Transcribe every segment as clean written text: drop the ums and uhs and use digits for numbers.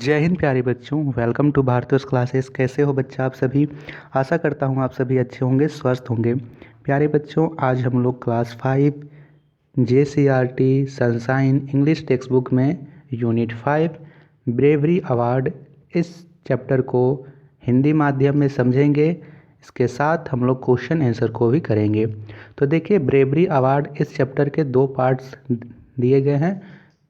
जय हिंद प्यारे बच्चों, वेलकम टू भारतीय क्लासेस। कैसे हो बच्चा आप सभी? आशा करता हूँ आप सभी अच्छे होंगे, स्वस्थ होंगे। प्यारे बच्चों, आज हम लोग class 5 JCRT sunshine English text book में यूनिट 5 ब्रेवरी अवार्ड इस चैप्टर को हिंदी माध्यम में समझेंगे। इसके साथ हम लोग क्वेश्चन आंसर को भी करेंगे। तो देखिए, ब्रेवरी अवार्ड इस चैप्टर के दो पार्ट्स दिए गए हैं,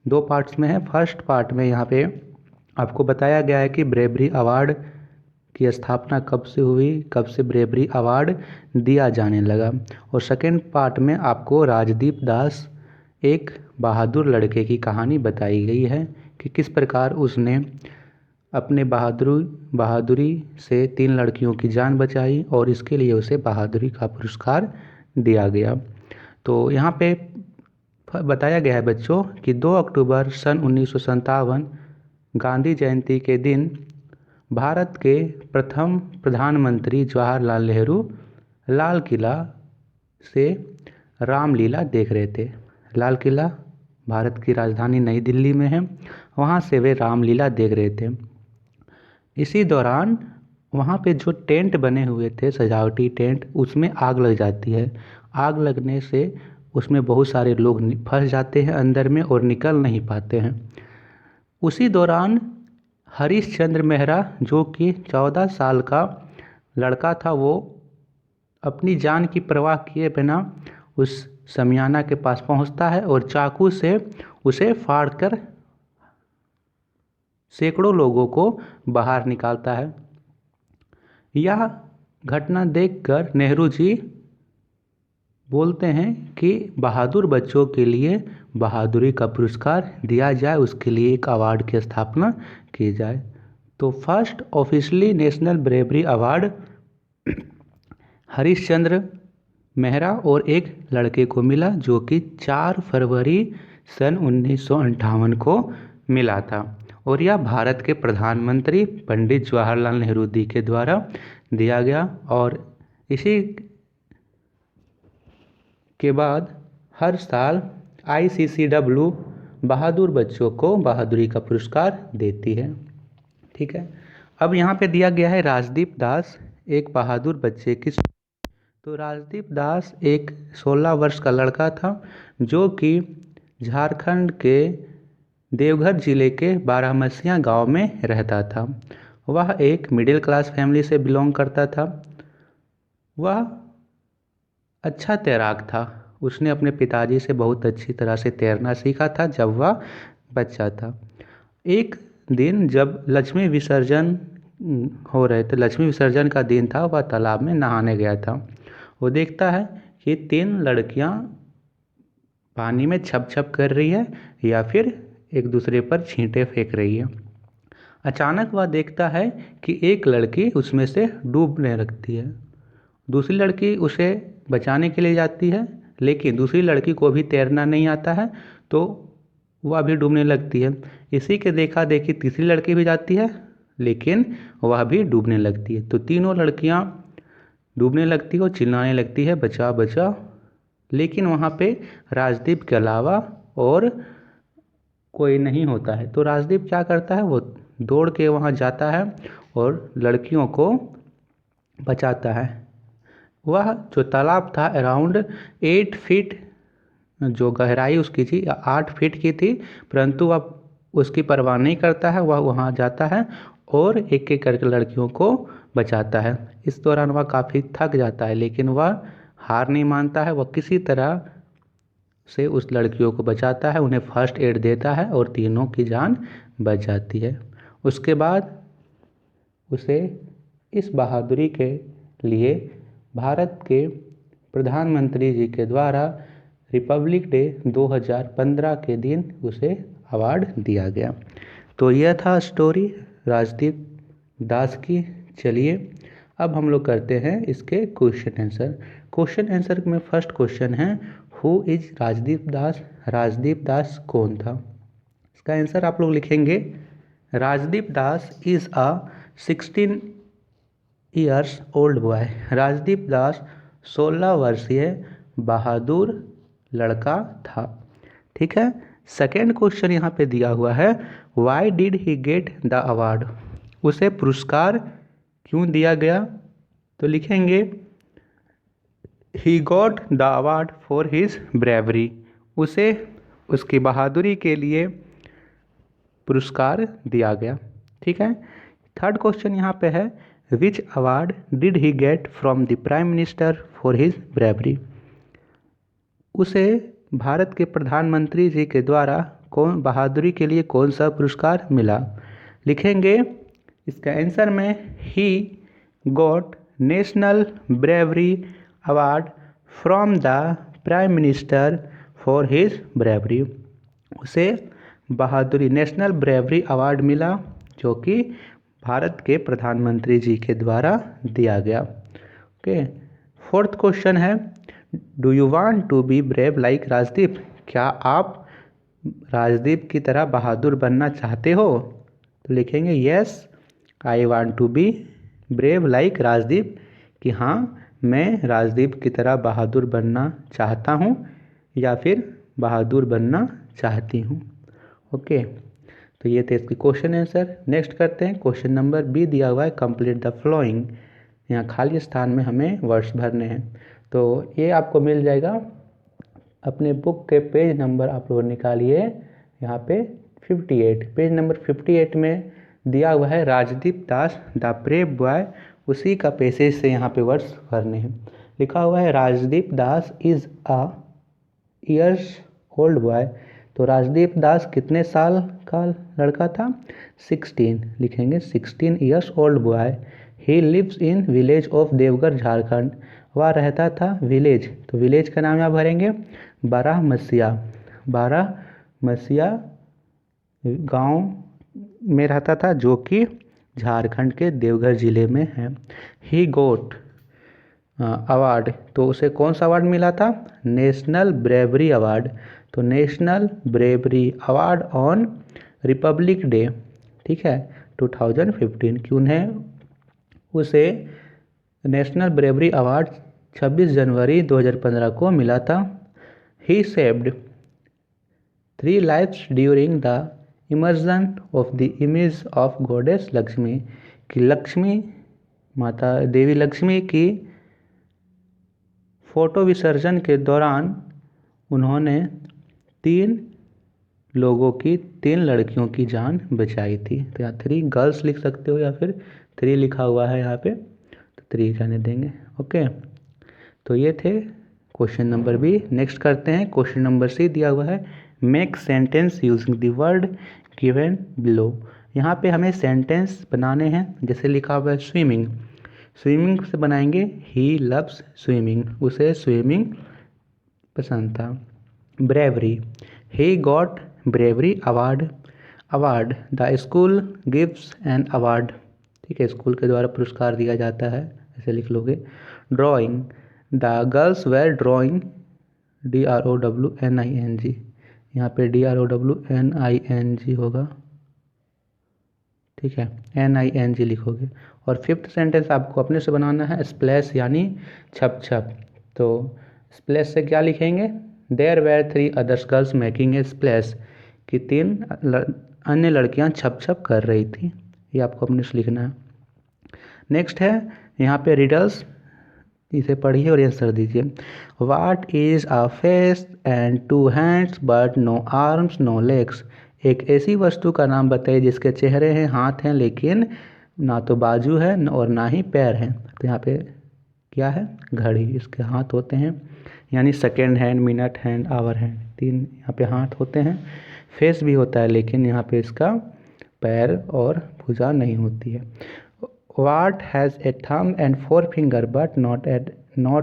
दो पार्ट्स में है। फर्स्ट पार्ट में यहाँ पे आपको बताया गया है कि ब्रेवरी अवार्ड की स्थापना कब से हुई, कब से ब्रेवरी अवार्ड दिया जाने लगा। और सेकेंड पार्ट में आपको राजदीप दास एक बहादुर लड़के की कहानी बताई गई है कि किस प्रकार उसने अपने बहादुरी से 3 लड़कियों की जान बचाई और इसके लिए उसे बहादुरी का पुरस्कार दिया गया। तो यहाँ पे बताया गया है बच्चों कि 2 अक्टूबर सन 1957 गांधी जयंती के दिन भारत के प्रथम प्रधानमंत्री जवाहरलाल नेहरू लाल किला से रामलीला देख रहे थे। लाल किला भारत की राजधानी नई दिल्ली में है, वहाँ से वे रामलीला देख रहे थे। इसी दौरान वहाँ पे जो टेंट बने हुए थे, सजावटी टेंट, उसमें आग लग जाती है। आग लगने से उसमें बहुत सारे लोग फंस जाते हैं अंदर में और निकल नहीं पाते हैं। उसी दौरान हरीश चंद्र मेहरा, जो कि 14 साल का लड़का था, वो अपनी जान की परवाह किए बिना उस शमियाना के पास पहुंचता है और चाकू से उसे फाड़कर सैकड़ों लोगों को बाहर निकालता है। यह घटना देखकर नेहरू जी बोलते हैं कि बहादुर बच्चों के लिए बहादुरी का पुरस्कार दिया जाए, उसके लिए एक अवार्ड की स्थापना की जाए। तो first officially national bravery award Harish Chandra Mehra और एक लड़के को मिला, जो कि 4 फरवरी सन 1958 को मिला था। और यह भारत के प्रधानमंत्री पंडित जवाहरलाल नेहरू जी के द्वारा दिया गया। और इसी के बाद हर साल ICCW बहादुर बच्चों को बहादुरी का पुरस्कार देती है। ठीक है, अब यहाँ पे दिया गया है राजदीप दास एक बहादुर बच्चे की। तो राजदीप दास एक 16 वर्ष का लड़का था, जो कि झारखंड के देवघर जिले के बारहमसिया गांव में रहता था। वह एक मिडिल क्लास फैमिली से बिलोंग करता था। वह अच्छा तैराक था। उसने अपने पिताजी से बहुत अच्छी तरह से तैरना सीखा था जब वह बच्चा था। एक दिन जब लक्ष्मी विसर्जन हो रहे थे, लक्ष्मी विसर्जन का दिन था, वह तालाब में नहाने गया था। वो देखता है कि 3 लड़कियां पानी में छप छप कर रही है या फिर एक दूसरे पर छींटे फेंक रही है। अचानक वह देखता है कि एक लड़की उसमें से डूबने लगती है। दूसरी लड़की उसे बचाने के लिए जाती है, लेकिन दूसरी लड़की को भी तैरना नहीं आता है, तो वह भी डूबने लगती है। इसी के देखा देखी तीसरी लड़की भी जाती है, लेकिन वह भी डूबने लगती है। तो तीनों लड़कियां डूबने लगती है और चिल्लाने लगती है, बचा बचा। लेकिन वहाँ पे राजदीप के अलावा और कोई नहीं होता है। तो राजदीप क्या करता है, वो दौड़ के वहाँ जाता है और लड़कियों को बचाता है। वह जो तालाब था अराउंड 8 फीट, जो गहराई उसकी थी 8 फीट की थी, परंतु वह उसकी परवाह नहीं करता है। वह वहाँ जाता है और एक एक करके लड़कियों को बचाता है। इस दौरान वह काफ़ी थक जाता है, लेकिन वह हार नहीं मानता है। वह किसी तरह से उस लड़कियों को बचाता है, उन्हें फर्स्ट एड देता है और तीनों की जान बच जाती है। उसके बाद उसे इस बहादुरी के लिए भारत के प्रधानमंत्री जी के द्वारा रिपब्लिक डे 2015 के दिन उसे अवार्ड दिया गया। तो यह था स्टोरी राजदीप दास की। चलिए अब हम लोग करते हैं इसके क्वेश्चन आंसर। क्वेश्चन आंसर में फर्स्ट क्वेश्चन है, हु इज राजदीप दास? राजदीप दास कौन था? इसका आंसर आप लोग लिखेंगे, Rajdeep Das is a 16 years old boy. Rajdeep Das 16 वर्षीय बहादुर लड़का था। ठीक है, सेकेंड क्वेश्चन यहाँ पे दिया हुआ है, why did he get the award, उसे पुरस्कार क्यों दिया गया? तो लिखेंगे he got the award for his bravery, उसे उसकी बहादुरी के लिए पुरस्कार दिया गया। ठीक है। थर्ड क्वेश्चन यहाँ पे है, which award did he get from the prime minister for his bravery, उसे भारत के प्रधानमंत्री जी के द्वारा कौन बहादुरी के लिए कौन सा पुरस्कार मिला? लिखेंगे इसका आंसर में he got national bravery award from the prime minister for his bravery, उसे बहादुरी नेशनल ब्रेवरी अवार्ड मिला जो कि भारत के प्रधानमंत्री जी के द्वारा दिया गया। ओके। फोर्थ क्वेश्चन है, do you want to be brave like Rajdeep, क्या आप राजदीप की तरह बहादुर बनना चाहते हो? तो लिखेंगे yes I want to be brave like Rajdeep, कि हाँ मैं राजदीप की तरह बहादुर बनना चाहता हूँ या फिर बहादुर बनना चाहती हूँ। ओके। तो ये थे इसके क्वेश्चन आंसर। नेक्स्ट करते हैं क्वेश्चन नंबर बी दिया हुआ है, कंप्लीट द फ्लोइंग, यहाँ खाली स्थान में हमें वर्ड्स भरने हैं। तो ये आपको मिल जाएगा अपने बुक के पेज नंबर, आप लोग निकालिए यहाँ पे 58, पेज नंबर 58 में दिया हुआ है राजदीप दास द ब्रेव बॉय, उसी का पेसेज से यहाँ पे वर्ड्स भरने हैं। लिखा हुआ है Rajdeep Das is a years old boy, तो राजदीप दास कितने साल का लड़का था? 16, लिखेंगे 16 years old boy. He lives in village of Deoghar Jharkhand, वह रहता था विलेज, तो विलेज का नाम यहाँ भरेंगे बारामसिया, बारामसिया गांव में रहता था जो कि झारखंड के देवघर ज़िले में है। ही गोट अवार्ड, तो उसे कौन सा अवार्ड मिला था? नेशनल ब्रेवरी अवार्ड, तो national bravery award on Republic day, ठीक है 2015, क्यों है उसे नेशनल ब्रेवरी अवार्ड 26 जनवरी 2015 को मिला था। He saved 3 lives during the immersion of the image of goddess Lakshmi, कि लक्ष्मी माता देवी लक्ष्मी की फोटो विसर्जन के दौरान उन्होंने 3 लोगों की 3 लड़कियों की जान बचाई थी। तो यहाँ 3 गर्ल्स लिख सकते हो या फिर 3 लिखा हुआ है यहाँ पे, तो 3 जाने देंगे। ओके। तो ये थे क्वेश्चन नंबर बी। नेक्स्ट करते हैं क्वेश्चन नंबर सी दिया हुआ है, make sentence using the word given below, यहाँ पे हमें सेंटेंस बनाने हैं। जैसे लिखा हुआ है स्विमिंग, स्विमिंग से बनाएंगे ही लव्स स्विमिंग, उसे स्विमिंग पसंद था। Bravery, he got bravery award, award the school gives an award, ठीक है स्कूल के द्वारा पुरस्कार दिया जाता है, ऐसे लिख लोगे। Drawing, the girls were drawing, DROWNING, यहाँ पे DROWNING होगा, ठीक है NING लिखोगे। और फिफ्थ सेंटेंस आपको अपने से बनाना है, स्प्लैश यानी छप छप, तो स्प्लैश से क्या लिखेंगे? There were 3 others girls making a splash, कि 3 अन्य लड़कियां छप छप कर रही थी, ये आपको अपने से लिखना है। नेक्स्ट है यहाँ पे रिडल्स, इसे पढ़िए और आंसर दीजिए। What is a face and 2 hands but no arms no legs, एक ऐसी वस्तु का नाम बताइए जिसके चेहरे हैं, हाथ हैं, लेकिन ना तो बाजू है और ना ही पैर हैं। तो यहाँ पे क्या है? घड़ी, इसके हाथ होते हैं, यानी second hand, minute hand, hour hand, 3 यहाँ पे हाथ होते हैं। फेस भी होता है लेकिन यहाँ पे इसका पैर और भुजा नहीं होती है। What has a thumb and 4 finger but not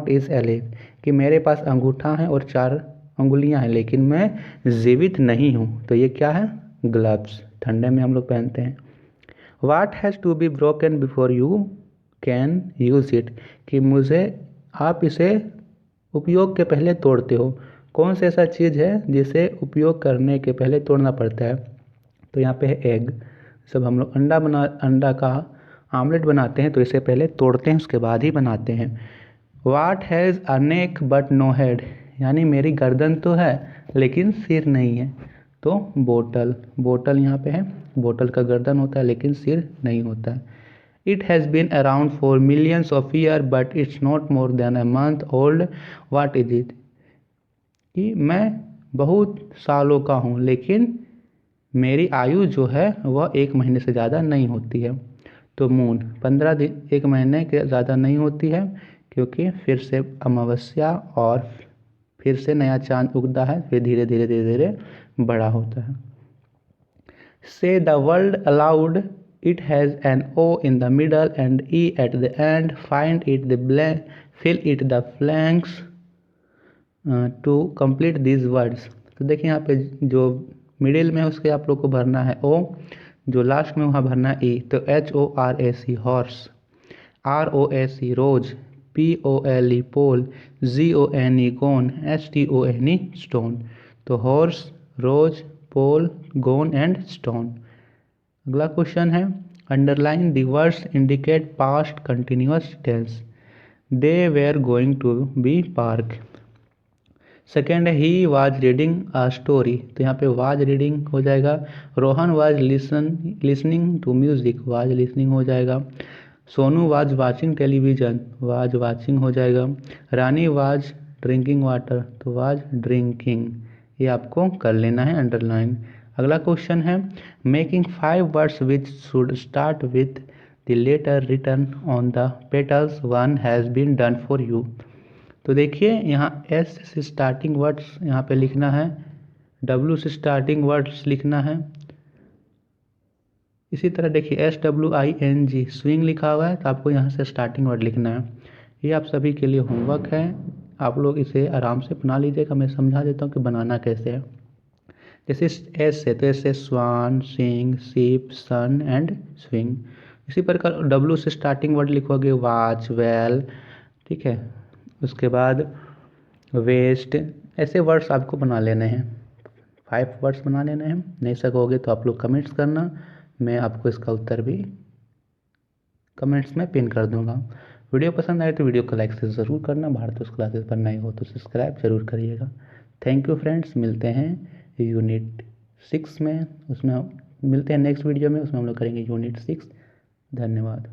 is alive, कि मेरे पास अंगूठा है और 4 अंगुलियां हैं लेकिन मैं जीवित नहीं हूँ। तो ये क्या है? ग्लव्स, ठंडे में हम लोग पहनते हैं। What has to be broken before you can use it, कि मुझे आप इसे उपयोग के पहले तोड़ते हो। कौन सा ऐसा चीज़ है जिसे उपयोग करने के पहले तोड़ना पड़ता है? तो यहाँ पे है एग, सब हम लोग अंडा का आमलेट बनाते हैं तो इसे पहले तोड़ते हैं उसके बाद ही बनाते हैं। What has a neck but no head, यानी मेरी गर्दन तो है लेकिन सिर नहीं है। तो बोतल, बोतल यहाँ पे है, बोतल का गर्दन होता है लेकिन सिर नहीं होता है। It has been around for millions of year but it's not more than a month old, what is it. कि मैं बहुत सालों का हूँ लेकिन मेरी आयु जो है वह 1 महीने से ज़्यादा नहीं होती है। तो मून 15 दिन 1 महीने के ज़्यादा नहीं होती है, क्योंकि फिर से अमावस्या और फिर से नया चांद उगता है, फिर धीरे धीरे धीरे धीरे बड़ा होता है। Say the word aloud, it has an O in the middle and E at the end, find it the blank, fill it the blanks to complete these words. तो देखिए यहाँ पे जो मिडिल में उसके आप लोग को भरना है ओ, जो लास्ट में वहाँ भरना है ई। तो HORAC horse, ROSE rose, POLE pole, GONE gone, STONE stone. तो horse, rose, pole, gone and stone. अगला क्वेश्चन है underline the words indicate past continuous tense. They were going to be park. Second है he was reading a story, तो यहाँ पे was reading हो जाएगा। Rohan was listening to music, was listening हो जाएगा। Sonu was watching television, was watching हो जाएगा। रानी वाज ड्रिंकिंग वाटर, तो वाज ड्रिंकिंग। ये आपको कर लेना है अंडरलाइन। अगला क्वेश्चन है making 5 words which should start with the letter written on the petals, one has been done for you. तो देखिए यहाँ S से स्टार्टिंग वर्ड्स यहाँ पे लिखना है, W से स्टार्टिंग वर्ड्स लिखना है। इसी तरह देखिए SWING स्विंग लिखा हुआ है, तो आपको यहाँ से स्टार्टिंग वर्ड लिखना है। ये आप सभी के लिए होमवर्क है, आप लोग इसे आराम से बना लीजिएगा। मैं समझा देता हूँ कि बनाना कैसे है। जैसे एस से, तो ऐसे स्वान, सिंग, सीप, सन एंड स्विंग। इसी प्रकार W से स्टार्टिंग वर्ड लिखोगे वाच, वेल, ठीक है। उसके बाद वेस्ट, ऐसे वर्ड्स आपको बना लेने हैं। 5 वर्ड्स बना लेने हैं। नहीं सकोगे तो आप लोग कमेंट्स करना, मैं आपको इसका उत्तर भी कमेंट्स में पिन कर दूंगा। वीडियो पसंद आए तो वीडियो को लाइक से ज़रूर करना। भारतोष क्लासेस पर नए हो तो सब्सक्राइब जरूर करिएगा। थैंक यू फ्रेंड्स, मिलते हैं यूनिट 6 में, उसमें हम मिलते हैं नेक्स्ट वीडियो में, उसमें हम लोग करेंगे यूनिट 6। धन्यवाद।